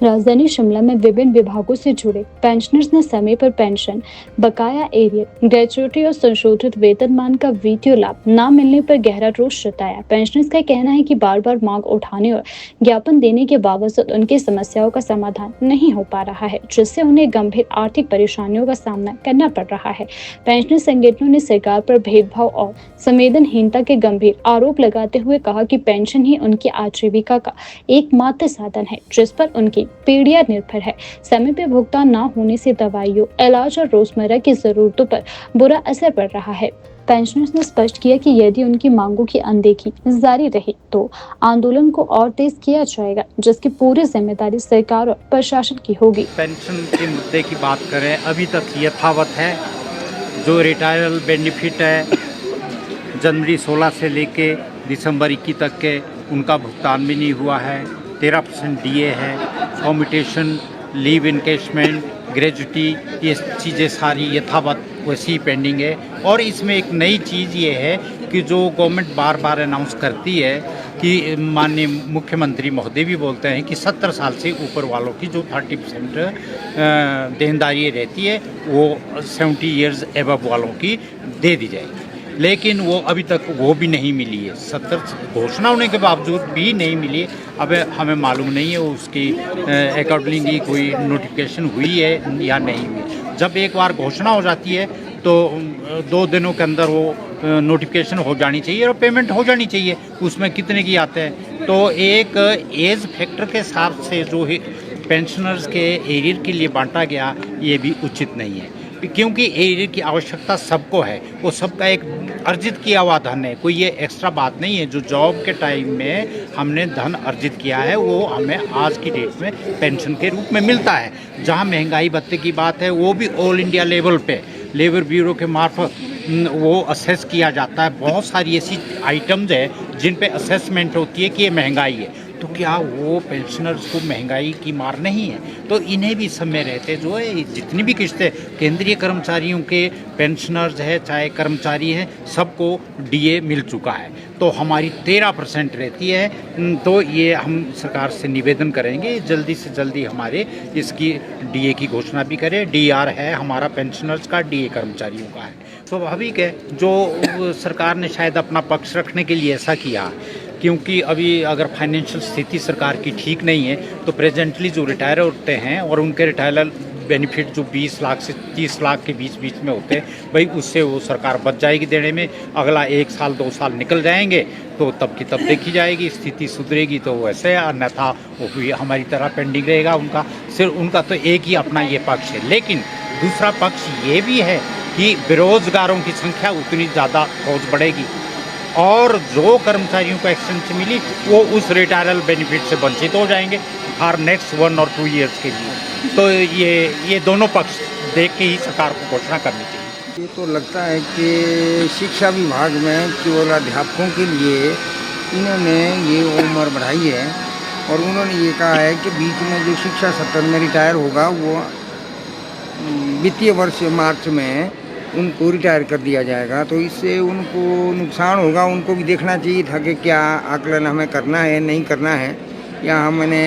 राजधानी शिमला में विभिन्न विभागों से जुड़े पेंशनर्स ने समय पर पेंशन, बकाया एरियर, ग्रेच्युटी और संशोधित वेतनमान का वित्तीय लाभ न मिलने पर गहरा रोष जताया। पेंशनर्स का कहना है कि बार बार मांग उठाने और ज्ञापन देने के बावजूद उनकी समस्याओं का समाधान नहीं हो पा रहा है, जिससे उन्हें गंभीर आर्थिक परेशानियों का सामना करना पड़ रहा है। पेंशनर संगठनों ने सरकार पर भेदभाव और संवेदनहीनता के गंभीर आरोप लगाते हुए कहा कि पेंशन ही उनकी आजीविका का एकमात्र साधन है जिस पर उनकी पीढ़ियां निर्भर है। समय पर भुगतान न होने से दवाइयों, इलाज और रोजमर्रा की जरूरतों पर बुरा असर पड़ रहा है। पेंशनर्स ने स्पष्ट किया कि यदि उनकी मांगों की अनदेखी जारी रही तो आंदोलन को और तेज किया जाएगा, जिसकी पूरी जिम्मेदारी सरकार और प्रशासन की होगी। पेंशन के मुद्दे की बात करें, अभी तक यथावत है। जो रिटायरल बेनिफिट है, जनवरी 16 से लेके दिसंबर 21 तक के उनका भुगतान भी नहीं हुआ है। 13% डीए है, कम्यूटेशन, लीव इनकेशमेंट, ग्रेजुटी, ये चीज़ें सारी यथावत वैसी पेंडिंग है। और इसमें एक नई चीज़ ये है कि जो गवर्नमेंट बार बार अनाउंस करती है कि माननीय मुख्यमंत्री महोदय भी बोलते हैं कि 70 साल से ऊपर वालों की जो 30% देनदारी रहती है वो 70 इयर्स एबव वालों की दे दी जाएगी, लेकिन वो अभी तक वो भी नहीं मिली है। 70 घोषणा होने के बावजूद भी नहीं मिली है। अब हमें मालूम नहीं है वो उसकी अकॉर्डिंगली कोई नोटिफिकेशन हुई है या नहीं हुई। जब एक बार घोषणा हो जाती है तो 2 दिनों के अंदर वो नोटिफिकेशन हो जानी चाहिए और पेमेंट हो जानी चाहिए। उसमें कितने की आते हैं, तो एक एज फैक्टर के हिसाब से जो पेंशनर्स के एरियर के लिए बांटा गया ये भी उचित नहीं है, क्योंकि एरियर की आवश्यकता सबको है। वो सबका एक अर्जित किया हुआ धन है, कोई ये एक्स्ट्रा बात नहीं है। जो जॉब के टाइम में हमने धन अर्जित किया है वो हमें आज की डेट में पेंशन के रूप में मिलता है। जहाँ महंगाई भत्ते की बात है वो भी ऑल इंडिया लेवल पे लेबर ब्यूरो के मार्फत वो असेस किया जाता है। बहुत सारी ऐसी आइटम्स है जिन पे असेसमेंट होती है कि ये महंगाई है, तो क्या वो पेंशनर्स को महंगाई की मार नहीं है? तो इन्हें भी समय रहते जो है जितनी भी किस्तें केंद्रीय कर्मचारियों के पेंशनर्स है चाहे कर्मचारी हैं सबको डीए मिल चुका है। तो हमारी 13% रहती है। तो ये हम सरकार से निवेदन करेंगे जल्दी से जल्दी हमारे इसकी डीए की घोषणा भी करें। डीआर है हमारा पेंशनर्स का, डीए कर्मचारियों का है। स्वाभाविक है जो सरकार ने शायद अपना पक्ष रखने के लिए ऐसा किया, क्योंकि अभी अगर फाइनेंशियल स्थिति सरकार की ठीक नहीं है तो प्रेजेंटली जो रिटायर होते हैं और उनके रिटायरल बेनिफिट जो 20 लाख से 30 लाख के बीच में होते हैं, भाई उससे वो सरकार बच जाएगी देने में। अगला 1 साल 2 साल निकल जाएंगे तो तब की तब देखी जाएगी, स्थिति सुधरेगी तो वैसे, अन्यथा वो भी हमारी तरह पेंडिंग रहेगा। उनका सिर्फ उनका तो एक ही अपना ये पक्ष है, लेकिन दूसरा पक्ष ये भी है कि बेरोजगारों की संख्या उतनी ज़्यादा रोज बढ़ेगी और जो कर्मचारियों को एक्सटेंशन मिली वो उस रिटायरल बेनिफिट से वंचित हो जाएंगे फॉर नेक्स्ट 1 और 2 ईयर्स के लिए। तो ये दोनों पक्ष देख के ही सरकार को घोषणा करनी चाहिए। ये तो लगता है कि शिक्षा विभाग में केवल अध्यापकों के लिए इन्होंने ये उम्र बढ़ाई है और उन्होंने ये कहा है कि बीच में जो शिक्षा सत्र में रिटायर होगा वो वित्तीय वर्ष मार्च में उनको रिटायर कर दिया जाएगा। तो इससे उनको नुकसान होगा। उनको भी देखना चाहिए था कि क्या आकलन हमें करना है नहीं करना है या हमने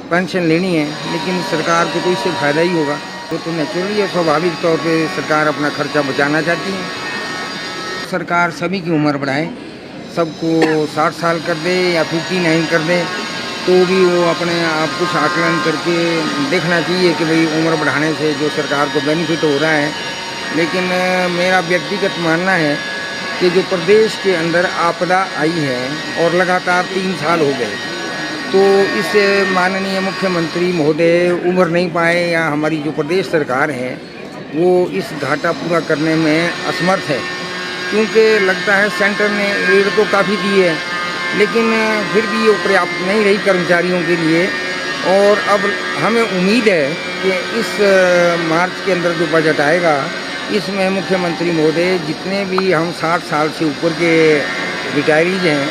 पेंशन लेनी है, लेकिन सरकार को तो इससे फ़ायदा ही होगा। तो नेचुरली है, स्वाभाविक तौर पे सरकार अपना खर्चा बचाना चाहती है। सरकार सभी की उम्र बढ़ाए, सबको 60 साल कर दे या 59 कर दे, तो भी वो अपने आप कुछ आकलन करके देखना चाहिए कि भाई उम्र बढ़ाने से जो सरकार को बेनिफिट हो रहा है। लेकिन मेरा व्यक्तिगत मानना है कि जो प्रदेश के अंदर आपदा आई है और लगातार 3 साल हो गए, तो इस माननीय मुख्यमंत्री महोदय उभर नहीं पाए या हमारी जो प्रदेश सरकार है वो इस घाटा पूरा करने में असमर्थ है। क्योंकि लगता है सेंटर ने एड तो काफ़ी दी है, लेकिन फिर भी ये पर्याप्त नहीं रही कर्मचारियों के लिए। और अब हमें उम्मीद है कि इस मार्च के अंदर जो बजट आएगा इसमें मुख्यमंत्री महोदय जितने भी हम 60 साल से ऊपर के रिटायरीज हैं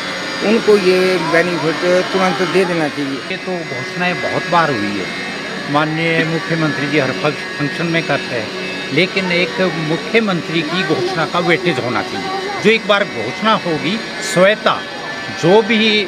उनको ये बेनिफिट तुरंत दे देना चाहिए। ये तो घोषणाएं बहुत बार हुई है, माननीय मुख्यमंत्री जी हर फंक्शन में करते हैं, लेकिन एक मुख्यमंत्री की घोषणा का वेटेज होना चाहिए। जो एक बार घोषणा होगी स्वतः जो भी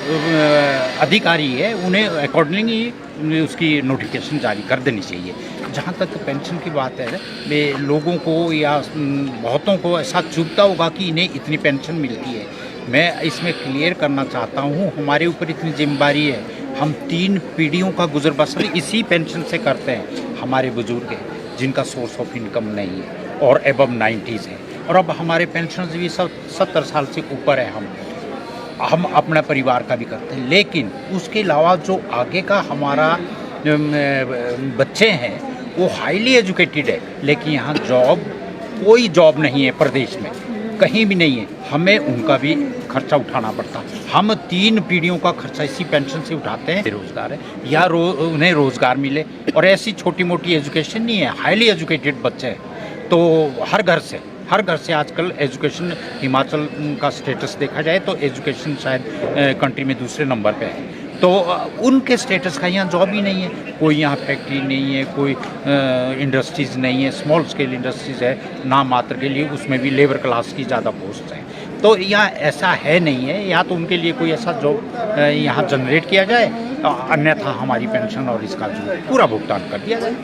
अधिकारी है उन्हें अकॉर्डिंगली उसकी नोटिफिकेशन जारी कर देनी चाहिए। जहाँ तक पेंशन की बात है, वे लोगों को या बहुतों को ऐसा चुभता होगा कि इन्हें इतनी पेंशन मिलती है। मैं इसमें क्लियर करना चाहता हूँ, हमारे ऊपर इतनी जिम्मेदारी है, हम 3 पीढ़ियों का गुजर बसर इसी पेंशन से करते हैं। हमारे बुजुर्ग हैं जिनका सोर्स ऑफ इनकम नहीं है और एबव 90s है, और अब हमारे पेंशन भी 70 साल से ऊपर है। हम अपना परिवार का भी करते हैं, लेकिन उसके अलावा जो आगे का हमारा बच्चे हैं वो हाईली एजुकेटेड है, लेकिन यहाँ कोई जॉब नहीं है, प्रदेश में कहीं भी नहीं है। हमें उनका भी खर्चा उठाना पड़ता। हम 3 पीढ़ियों का खर्चा इसी पेंशन से उठाते हैं। बेरोजगार है या उन्हें रोज़गार मिले, और ऐसी छोटी मोटी एजुकेशन नहीं है, हाईली एजुकेटेड बच्चे हैं। तो हर घर से आजकल एजुकेशन, हिमाचल का स्टेटस देखा जाए तो एजुकेशन शायद कंट्री में दूसरे नंबर पे है। तो उनके स्टेटस का यहाँ जॉब ही नहीं है, कोई यहाँ फैक्ट्री नहीं है, कोई इंडस्ट्रीज़ नहीं है, स्मॉल स्केल इंडस्ट्रीज़ है नाम मात्र के लिए, उसमें भी लेबर क्लास की ज़्यादा पोस्ट है। तो यहाँ ऐसा है नहीं है, या तो उनके लिए कोई ऐसा जॉब यहाँ जनरेट किया जाए, अन्यथा हमारी पेंशन और इसका जो पूरा भुगतान कर दिया जाए।